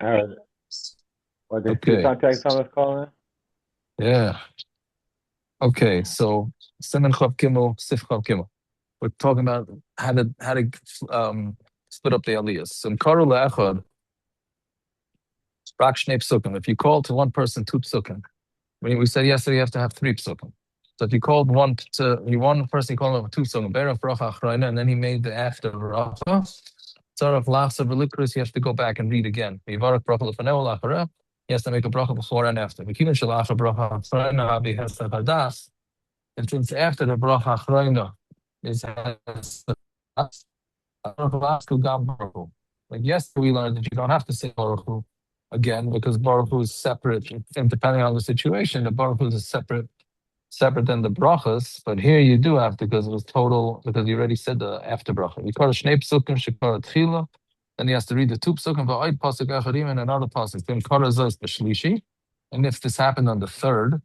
All right. What did Okay. contact Thomas calling? Yeah. Okay. So Siman Chav Gimel, Sif Chav Gimel. We're talking about how to split up the aliyahs. So in Karu Le'echad, Rak Shnei Psukim. If you call to one person two psukim, we said yesterday you have to have three psukim. So if you called one person, you called him two psukim, Berach Bracha Achrayna, and then he made the after Bracha. Sort of last of Velikris, you have to go back and read again. Yivarach Bracha Lefaneu Lachara. He has to make a bracha before and after. V'kiven Shalacha Bracha Achrayna Abi Hesed Hadas. And since after the Bracha Achrayna is Hesed Hadas, like yesterday, we learned that you don't have to say Baruch Hu again because Baruch Hu is separate, and depending on the situation, the Baruch Hu is separate than the brachas. But here you do have to because it was total because you already said the after bracha. You call it shnei psukim, shekar tchila. Then he has to read the two psukim, va'oid pasuk acharim, and another pasuk. Then kara zos b'shlishi. And if this happened on the third,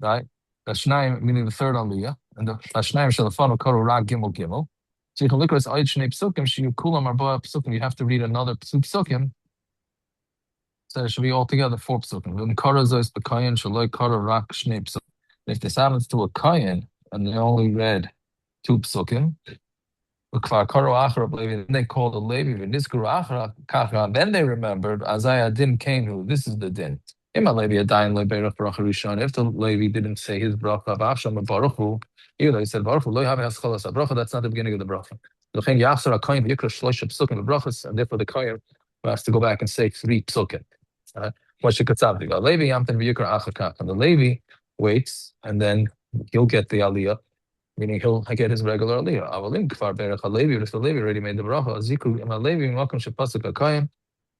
right? Lashnaim, meaning the third aliyah, and the Lashnaim shalafanu karu ra gimel gimel. So you can look at this oid shnei psukim, shiyu kulam arba psukim. You have to read another psukim. So it should be altogether four psukim. Then kara zos b'kayin shaloi kara rak shnei psukim. If this happens to a kayin and they only read two psukim, then they called a Levi, then they remembered, Azaya din Kenu, this is the din. If the Levi didn't say his bracha of Asham Baruch Hu, even though he said Baruch Hu, bracha, that's not the beginning of the bracha. And therefore the Kayin has to go back and say three psukim. And the Levi waits, and then he'll get the aliyah, meaning he'll get his regular aliyah. Avalim kfar berach halevi, if the Levi already made the bracha, ziku im halevi makom shepasuk hakayim,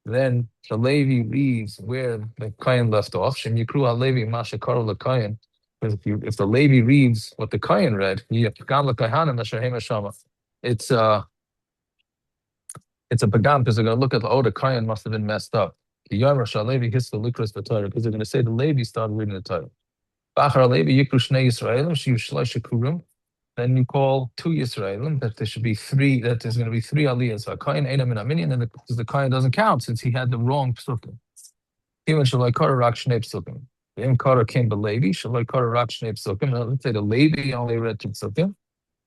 then the Levi reads where the kayin left off. Shem yikru halevi masha karo lakayin. Because if the Levi reads what the kayin read, yipgam lakahanim asher hema shama. It's a pagam because they're going to look at the kayin must have been messed up. Because they're going to say the Levi started reading the Torah. Then you call two Yisraelim that there should be three, that there's going to be three aliyahs. Kain Einam in Aminian, and the Kain doesn't count since he had the wrong psukim. Even Shalai Kara Rak Shnei psukim. The Kara came to Levi, Shalai Kara Rak Shnei psukim. Let's say the Levi only read two psukim.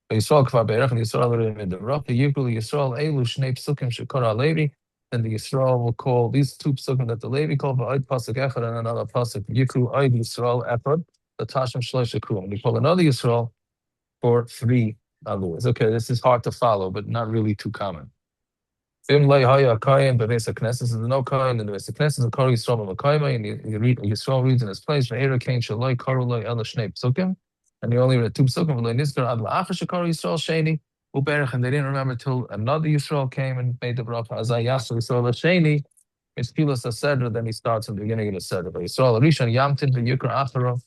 But Yisrael Kvar Beirach and Yisrael already made the rough. The Yikul Yisrael Elu Shnei psukim Shekara Levi. Then the Yisrael will call these two psukim that the Levi called Va'id Pasuk Echad and another Pasuk Yikru Aid Yisrael Echad. The Tashem Shlosh Shekrum. We call another Yisrael for three aliyahs. Okay, this is hard to follow, but not really too common. There's no kain in the Beis Knesset, and Kari Yisrael Makayma, and you read Yisrael reads in his place. Ve'era kain shaloi karuloi ela shnei psukim, and he only read two psukim. V'lo nizkar ad la'achar shekari Yisrael sheni uberach, and they didn't remember till another Yisrael came and made the bracha. Azay Yasser Yisrael sheni. It's pilas aseder. Then he starts in the beginning of the seder. But Yisrael Rishon Yamtin v'Yikra Acharav.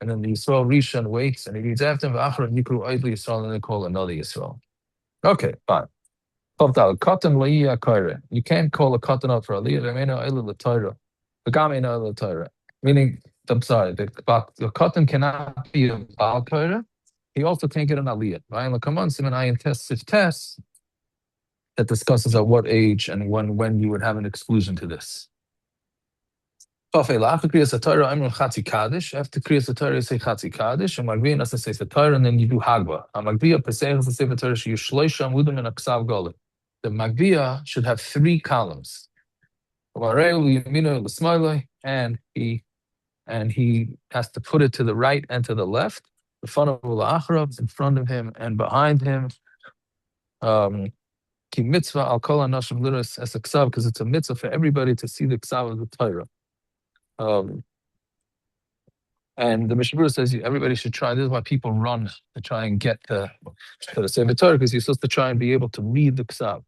And then the Yisrael Rishon waits and he reads after him, V'achar Yikru Oidli Yisrael, and they call another Yisrael. Okay, fine. You can't call a katan out for aliyah. Meaning, I'm sorry, the katan cannot be a bal kaira. He also can't get an aliyah. Come on, Simon Ayin test that discusses at what age and when you would have an exclusion to this. After Kriyas Torah, you say Chatzi Kaddish, and Magbiya has to say Torah, and then you do Hagba. Magbiya Pesach has to say Torah, you Shloisha Amudim and Aksav Golet. The Magbiya should have three columns. And he has to put it to the right and to the left. The front of Ula'acharab, in front of him and behind him. Ki mitzvah al kol anashim liras as a ksav, because it's a mitzvah for everybody to see the ksav of the Torah. And the Mishnah says everybody should try. This is why people run to try and get to the Sefer Torah, because you're supposed to try and be able to read the Ksav.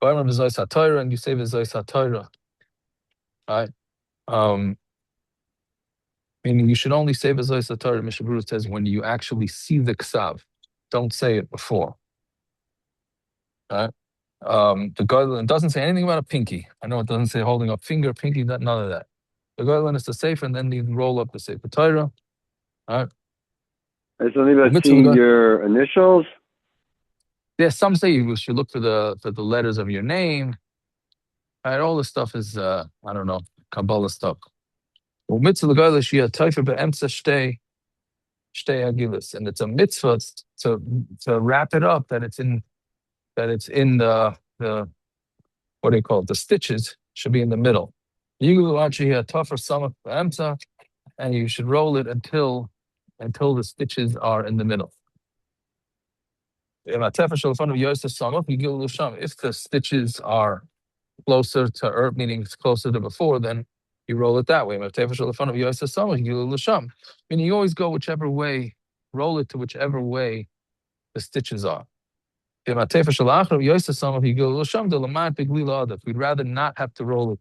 And you say V'zayis HaTorah, right? Meaning you should only say V'zayis HaTorah, Mishnah says, when you actually see the Ksav. Don't say it before. Right? The guideline doesn't say anything about a pinky. I know it doesn't say holding up finger, pinky, none of that. The guideline is the Sefer, and then you roll up the Sefer Torah. All right. It's only about seeing your initials. Yeah, some say you should look for the letters of your name. Right, all this stuff is I don't know, Kabbalah stuff. Well, mitzvah l'goyla shia taifer be'emtza shtei agilis, and it's a mitzvah to wrap it up that it's in the what do you call it? The stitches should be in the middle. You actually a tougher summer be'emtza, and you should roll it until the stitches are in the middle. If the stitches are closer to earth, meaning it's closer to before, then you roll it that way. Meaning you always go whichever way, roll it to whichever way the stitches are. We'd rather not have to roll it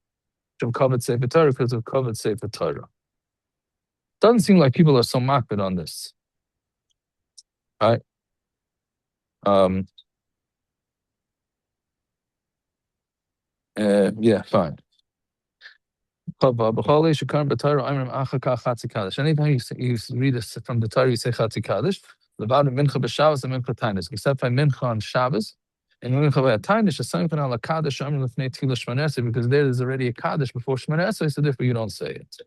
from covered Sefer Torah because of covered Sefer Torah. Doesn't seem like people are so makbid on this. Right? Yeah, fine. Anytime you read this from the Torah, you say Chatzi Kaddish. Levad mincha b'Shabbos and mincha tainis. Except by mincha on Shabbos and mincha by a tainis, a sign al Kaddish amr lefnei tefillah Shmoneh Esrei, because there is already a Kaddish before Shmoneh Esrei, so therefore you don't say it.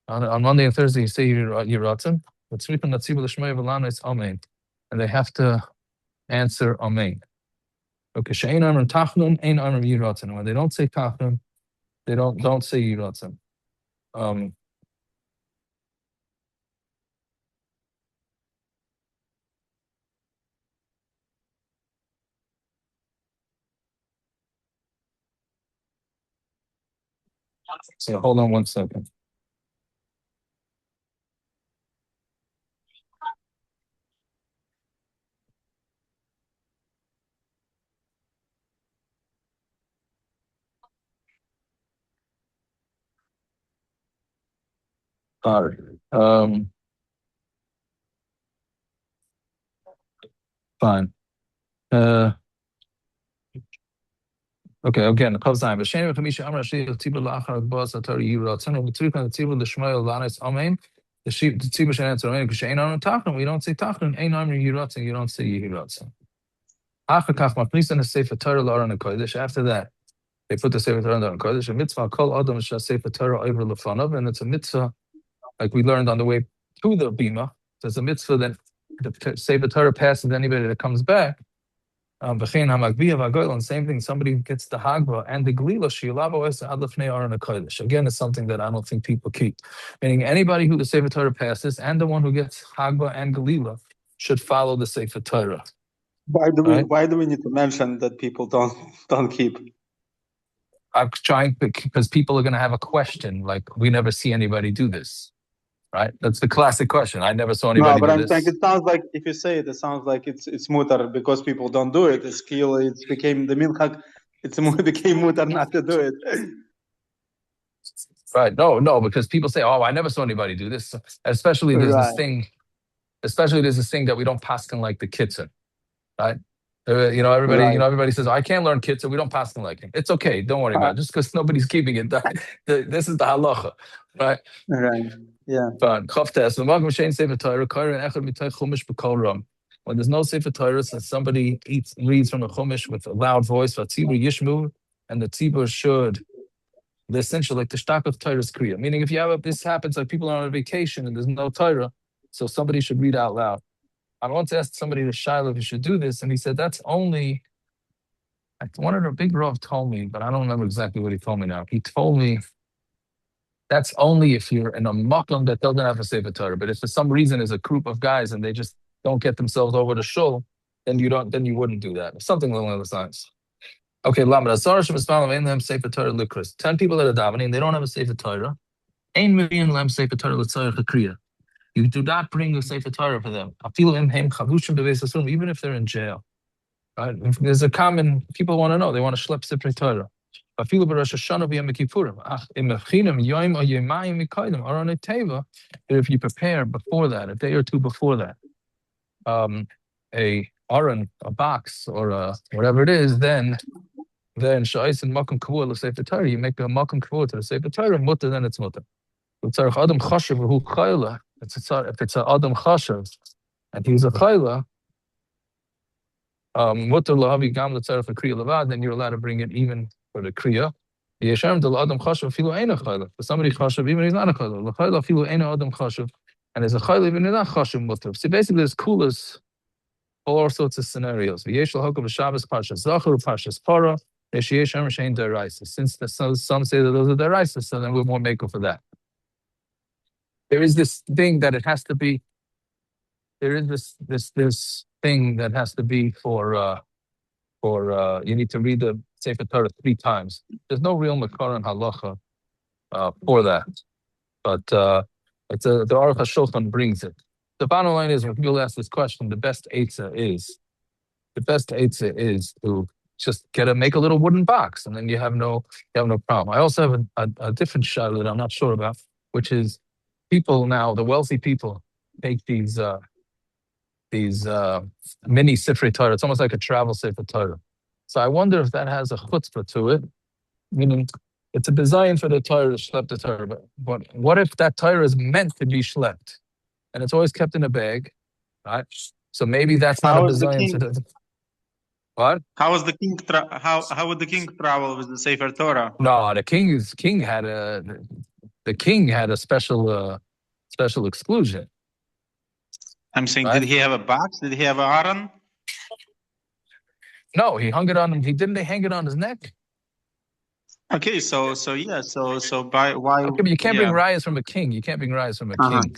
On Monday and Thursday you say Yiratzon, but sleeping at Tzibur l'Shmei v'Lana is Amen, and they have to answer Amen. Okay, she'ein amr tachnun, ein amr Yiratzon. When they don't say tachnun, they don't say Yiratzon. So hold on one second. All right. Fine. Okay, again, Chavzayim. B'shenim v'chamisha amar Shei Tzibur la'achar B'az HaTorah Yiratzon u'tzrika Tzibur l'Shmoel l'Anis Amen. The Tzibur should answer Amen. Because she'ein amar tachnun, we don't say tachnun. Ein amar Yiratzon, you don't say Yiratzon. Achar kach machnisan a Sefer Torah l'Aron HaKodesh. After that, they put the Sefer Torah in the Aron HaKodesh. A mitzvah kol adam sheh Sefer Torah over lefanav, and it's a mitzvah like we learned on the way to the bima. There's a mitzvah that the Sefer Torah passes anybody that comes back. And same thing, somebody gets the Hagba and the Glila, again, it's something that I don't think people keep. Meaning anybody who the Sefer Torah passes and the one who gets Hagba and Glila should follow the Sefer Torah. Why do we need to mention that people don't keep? I'm trying, because people are going to have a question, like, we never see anybody do this. Right? That's the classic question. I never saw anybody do this. No, but I'm saying it sounds like, if you say it, it sounds like it's mutar because people don't do it. It's kill. It became the minchag. It became mutar not to do it. Right? No, because people say, "Oh, I never saw anybody do this." Especially there's this thing. Especially there's this thing that we don't paskin like the Kitzur, right? Everybody says, "I can't learn Kitzur. We don't paskin like it." It's okay. Don't worry about it. Just because nobody's keeping it. This is the halacha, right? Right. Yeah. When there's no Sefer Torah, and somebody reads from a chumash with a loud voice, and the tzibur should listen, like the shtak of Torah's kriya. Meaning, if this happens, like people are on a vacation and there's no Torah, so somebody should read out loud. I once asked somebody to Shiloh if you should do this, and he said that's only. One of the big Rav told me, but I don't remember exactly what he told me now. He told me that's only if you're in a makom that doesn't have a Sefer Torah. But if for some reason there's a group of guys and they just don't get themselves over to shul, then you wouldn't do that. Something along those lines. Okay, Lamed Asar Shebesmalam Ein Lehem Sefer Torah Likris. 10 people that are davening, they don't have a Sefer Torah. Ein Million Lehem Sefer Torah L'Tzarech HaKriya. You do not bring a Sefer Torah for them. Afilu Im Heim Chavushim Bebeis Asurim, even if they're in jail. Right? There's a common, people want to know, they want to schlep Sefer Torah. If you prepare before that, a day or two before that, a box or whatever it is, then shais and makom kavua the Sefer Torah, you make a makom kavua to the Sefer Torah, mutter, then it's mutter. If it's an adam chashav and he's a chayla, and he's a chayla, Mutter lahavi gam l'tzaref a kriya levad, then you're allowed to bring it even for the kriya. Yeshem del adam chashav filu eina chayla. For somebody chashav, even he's not a chayla. L'chayla filu eina adam chashav, and there's a chayla even he's not chashav mutter. So basically, there's coolers, all sorts of scenarios. V'yesh l'hokav Shabbos parshas zachor parshas para. Yesh Amr shein deraisa. Since some say that those are deraisa, so then we're more maker for that. There is this thing that it has to be. There is this thing that has to be for you need to read the Sefer Torah 3 times. There's no real makar and halacha for that, but the Aruch Shulchan brings it. The bottom line is when people ask this question, the best eitzah is to just make a little wooden box, and then you have no problem. I also have a different shot that I'm not sure about, which is people now, the wealthy people, take these mini Sifrei Torah. It's almost like a travel Sefer Torah. So I wonder if that has a chutzpah to it, meaning it's a design for the Torah to schlep the Torah. But what if that Torah is meant to be schlepped, and it's always kept in a bag, right? So maybe that's not a design. What? How was the king? How would the king travel with the Sefer Torah? No, the king had a special exclusion. I'm saying, right? Did he have a box? Did he have an aron? No, he hung it on him. Didn't they hang it on his neck? Okay, so by why? Okay, but you can't bring rayas from a king. You can't bring rayas from a king.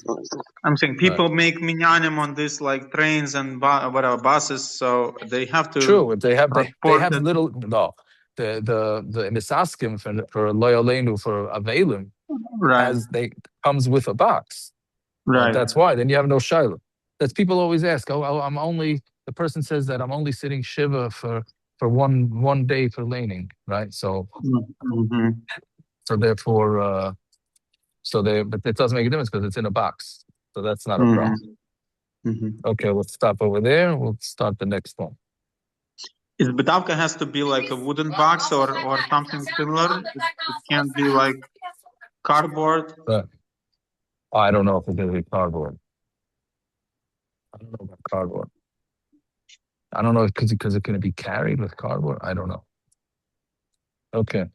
I'm saying people make minyanim on this like trains and whatever buses, so they have to. True, they have little the misaskim for loyalenu for avelim, right? Comes with a box, right? That's why. Then you have no shiloh. That's people always ask. The person says that I'm only sitting shiva for one day for laning, right? So so therefore but it doesn't make a difference because it's in a box, so that's not a problem. Okay, we'll stop over there. We'll start the next one. Is bedavka has to be like a wooden box or something similar? It can't be like cardboard. I don't know if it's going to be cardboard. I don't know about cardboard. I don't know because it's going to be carried with cardboard. I don't know. Okay.